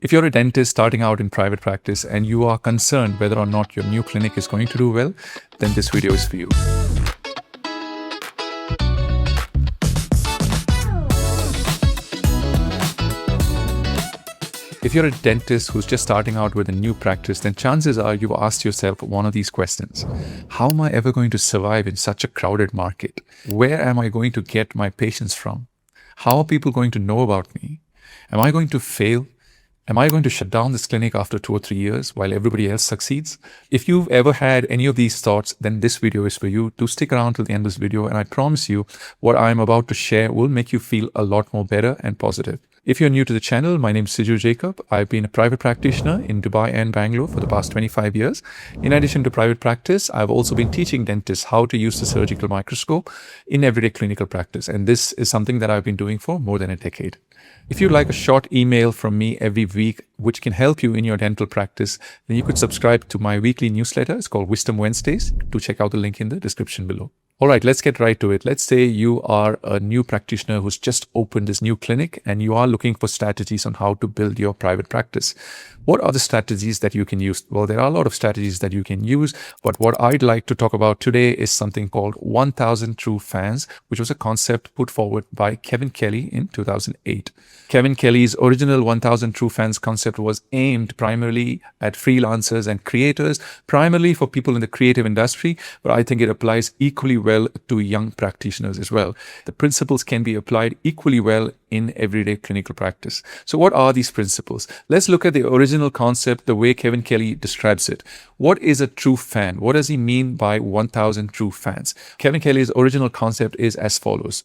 If you're a dentist starting out in private practice and you are concerned whether or not your new clinic is going to do well, then this video is for you. If you're a dentist who's just starting out with a new practice, then chances are you've asked yourself one of these questions. How am I ever going to survive in such a crowded market? Where am I going to get my patients from? How are people going to know about me? Am I going to fail? Am I going to shut down this clinic after 2 or 3 years while everybody else succeeds? If you've ever had any of these thoughts, then this video is for you. Do stick around till the end of this video, and I promise you what I'm about to share will make you feel a lot more better and positive. If you're new to the channel, my name is Siju Jacob. I've been a private practitioner in Dubai and Bangalore for the past 25 years. In addition to private practice, I've also been teaching dentists how to use the surgical microscope in everyday clinical practice. And this is something that I've been doing for more than a decade. If you'd like a short email from me every week, which can help you in your dental practice, then you could subscribe to my weekly newsletter. It's called Wisdom Wednesdays. Do check out the link in the description below. All right, let's get right to it. Let's say you are a new practitioner who's just opened this new clinic and you are looking for strategies on how to build your private practice. What are the strategies that you can use? Well, there are a lot of strategies that you can use, but what I'd like to talk about today is something called 1000 True Fans, which was a concept put forward by Kevin Kelly in 2008. Kevin Kelly's original 1000 True Fans concept was aimed primarily at freelancers and creators, primarily for people in the creative industry, but I think it applies equally well to young practitioners as well. The principles can be applied equally well in everyday clinical practice. So what are these principles? Let's look at the original concept, the way Kevin Kelly describes it. What is a true fan? What does he mean by 1000 true fans? Kevin Kelly's original concept is as follows.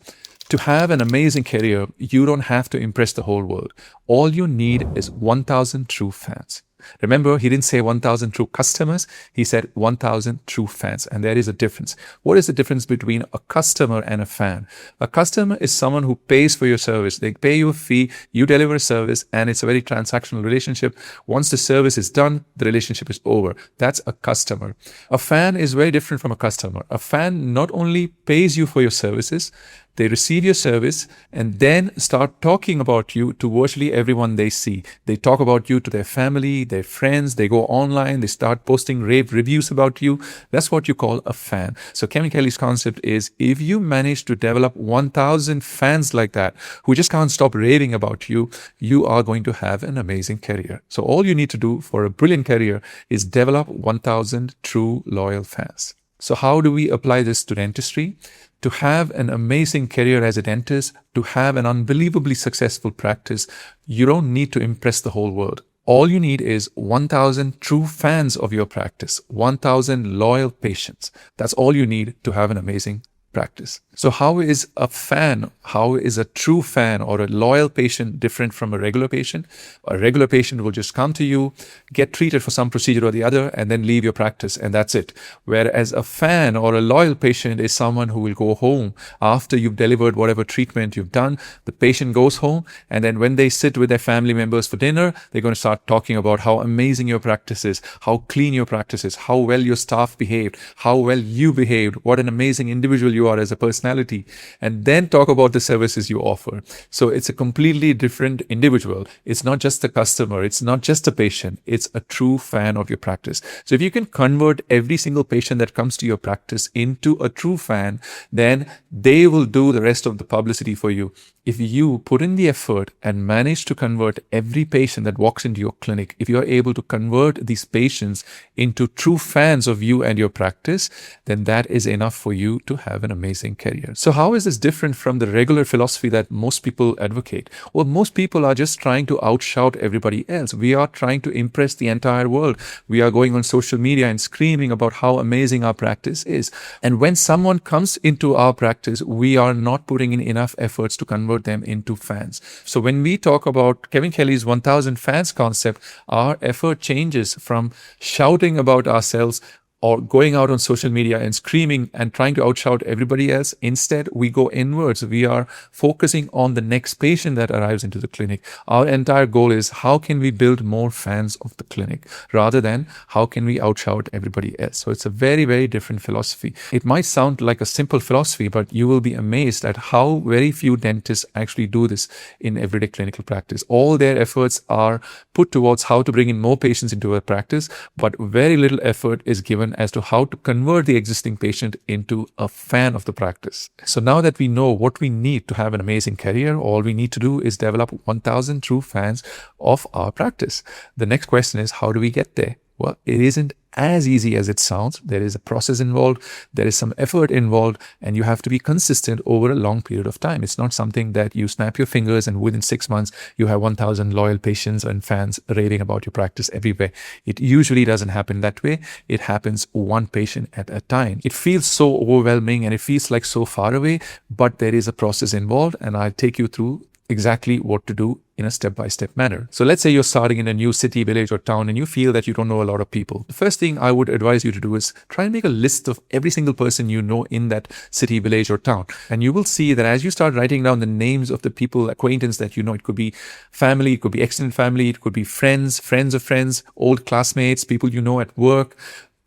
To have an amazing career, you don't have to impress the whole world. All you need is 1000 true fans. Remember, he didn't say 1000 true customers. He said 1000 true fans. And there is a difference. What is the difference between a customer and a fan? A customer is someone who pays for your service. They pay you a fee, you deliver a service, and it's a very transactional relationship. Once the service is done, the relationship is over. That's a customer. A fan is very different from a customer. A fan not only pays you for your services, they receive your service and then start talking about you to virtually everyone they see. They talk about you to their family, their friends, they go online, they start posting rave reviews about you. That's what you call a fan. So Kevin Kelly's concept is if you manage to develop 1000 fans like that, who just can't stop raving about you, you are going to have an amazing career. So all you need to do for a brilliant career is develop 1000 true loyal fans. So how do we apply this to dentistry? To have an amazing career as a dentist, to have an unbelievably successful practice, you don't need to impress the whole world. All you need is 1000 true fans of your practice, 1000 loyal patients. That's all you need to have an amazing practice. So how is a fan, how is a true fan or a loyal patient different from a regular patient? A regular patient will just come to you, get treated for some procedure or the other, and then leave your practice, and that's it. Whereas a fan or a loyal patient is someone who will go home after you've delivered whatever treatment you've done. The patient goes home, and then when they sit with their family members for dinner, they're going to start talking about how amazing your practice is, how clean your practice is, how well your staff behaved, how well you behaved, what an amazing individual you are as a personality, and then talk about the services you offer. So it's a completely different individual. It's not just the customer. It's not just a patient. It's a true fan of your practice. So if you can convert every single patient that comes to your practice into a true fan, then they will do the rest of the publicity for you. If you put in the effort and manage to convert every patient that walks into your clinic, if you're able to convert these patients into true fans of you and your practice, then that is enough for you to have an amazing career. So how is this different from the regular philosophy that most people advocate? Well, most people are just trying to outshout everybody else. We are trying to impress the entire world. We are going on social media and screaming about how amazing our practice is. And when someone comes into our practice, we are not putting in enough efforts to convert them into fans. So when we talk about Kevin Kelly's 1000 fans concept, our effort changes from shouting about ourselves or going out on social media and screaming and trying to outshout everybody else. Instead, we go inwards. We are focusing on the next patient that arrives into the clinic. Our entire goal is how can we build more fans of the clinic rather than how can we outshout everybody else. So it's a very, very different philosophy. It might sound like a simple philosophy, but you will be amazed at how very few dentists actually do this in everyday clinical practice. All their efforts are put towards how to bring in more patients into a practice, but very little effort is given as to how to convert the existing patient into a fan of the practice. So now that we know what we need to have an amazing career, all we need to do is develop 1,000 true fans of our practice. The next question is, how do we get there? Well, it isn't as easy as it sounds. There is a process involved, there is some effort involved, and you have to be consistent over a long period of time. It's not something that you snap your fingers and within 6 months you have 1,000 loyal patients and fans raving about your practice everywhere. It usually doesn't happen that way. It happens one patient at a time. It feels so overwhelming and it feels like so far away, but there is a process involved, and I'll take you through exactly what to do in a step-by-step manner. So let's say you're starting in a new city, village, or town, and you feel that you don't know a lot of people. The first thing I would advise you to do is try and make a list of every single person you know in that city, village, or town. And you will see that as you start writing down the names of the people, acquaintance that you know, it could be family, it could be extended family, it could be friends, friends of friends, old classmates, people you know at work,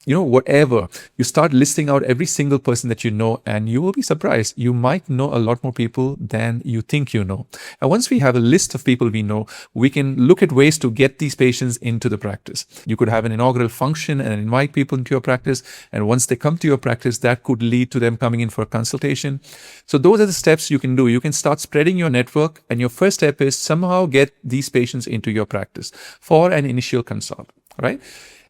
whatever. You start listing out every single person that you know, and you will be surprised. You might know a lot more people than you think you know. And once we have a list of people we know, we can look at ways to get these patients into the practice. You could have an inaugural function and invite people into your practice. And once they come to your practice, that could lead to them coming in for a consultation. So those are the steps you can do. You can start spreading your network. And your first step is somehow get these patients into your practice for an initial consult, right?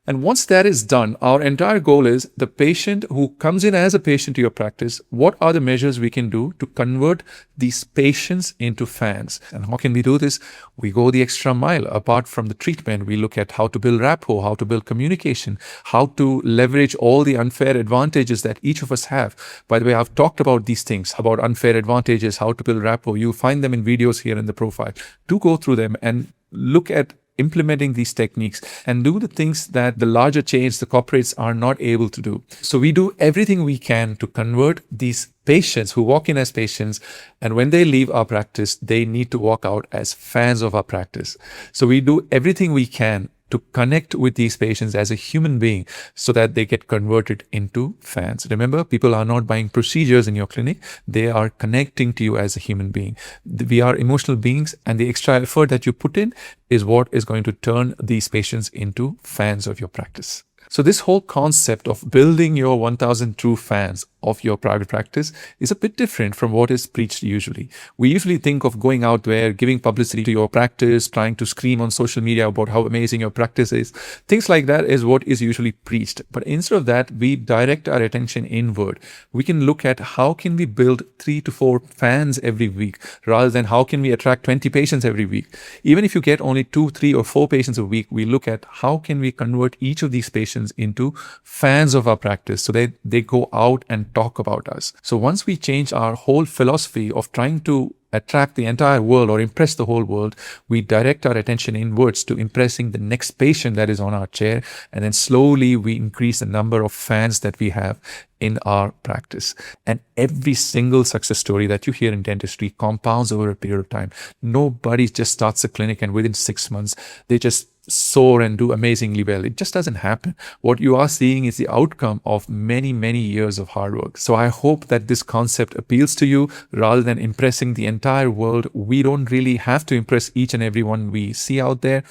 And once that is done, our entire goal is the patient who comes in as a patient to your practice, what are the measures we can do to convert these patients into fans? And how can we do this? We go the extra mile. Apart from the treatment, we look at how to build rapport, how to build communication, how to leverage all the unfair advantages that each of us have. By the way, I've talked about these things, about unfair advantages, how to build rapport. You'll find them in videos here in the profile. Do go through them and look at implementing these techniques and do the things that the larger chains, the corporates are not able to do. So we do everything we can to convert these patients who walk in as patients, and when they leave our practice, they need to walk out as fans of our practice. So we do everything we can to connect with these patients as a human being so that they get converted into fans. Remember, people are not buying procedures in your clinic. They are connecting to you as a human being. We are emotional beings, and the extra effort that you put in is what is going to turn these patients into fans of your practice. So this whole concept of building your 1,000 true fans of your private practice is a bit different from what is preached usually. We usually think of going out there, giving publicity to your practice, trying to scream on social media about how amazing your practice is. Things like that is what is usually preached. But instead of that, we direct our attention inward. We can look at how can we build 3 to 4 fans every week rather than how can we attract 20 patients every week. Even if you get only 2, 3, or 4 patients a week, we look at how can we convert each of these patients into fans of our practice so that they go out and talk about us. So once we change our whole philosophy of trying to attract the entire world or impress the whole world, we direct our attention inwards to impressing the next patient that is on our chair, and then slowly we increase the number of fans that we have in our practice. And every single success story that you hear in dentistry compounds over a period of time. Nobody just starts a clinic and within 6 months they just soar and do amazingly well. It just doesn't happen. What you are seeing is the outcome of many, many years of hard work. So I hope that this concept appeals to you. Rather than impressing the entire world, we don't really have to impress each and everyone we see out there.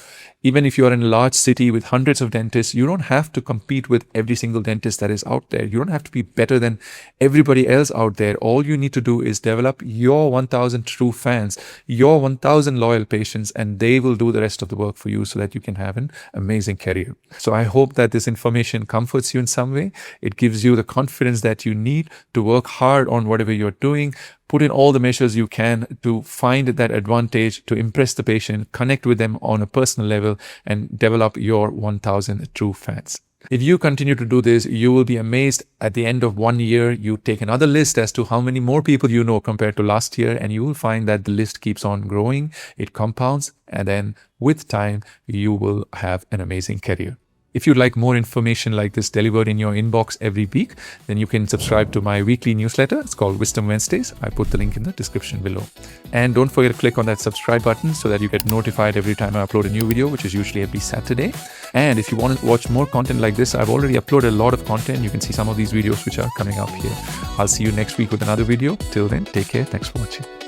Even if you are in a large city with hundreds of dentists, you don't have to compete with every single dentist that is out there. You don't have to be better than everybody else out there. All you need to do is develop your 1,000 true fans, your 1,000 loyal patients, and they will do the rest of the work for you so that you can have an amazing career. So I hope that this information comforts you in some way. It gives you the confidence that you need to work hard on whatever you're doing. Put in all the measures you can to find that advantage, to impress the patient, connect with them on a personal level, and develop your 1,000 true fans. If you continue to do this, you will be amazed. At the end of 1 year, you take another list as to how many more people you know compared to last year, and you will find that the list keeps on growing, it compounds, and then with time, you will have an amazing career. If you'd like more information like this delivered in your inbox every week, then you can subscribe to my weekly newsletter. It's called Wisdom Wednesdays. I put the link in the description below. And don't forget to click on that subscribe button so that you get notified every time I upload a new video, which is usually every Saturday. And if you want to watch more content like this, I've already uploaded a lot of content. You can see some of these videos which are coming up here. I'll see you next week with another video. Till then, take care. Thanks for watching.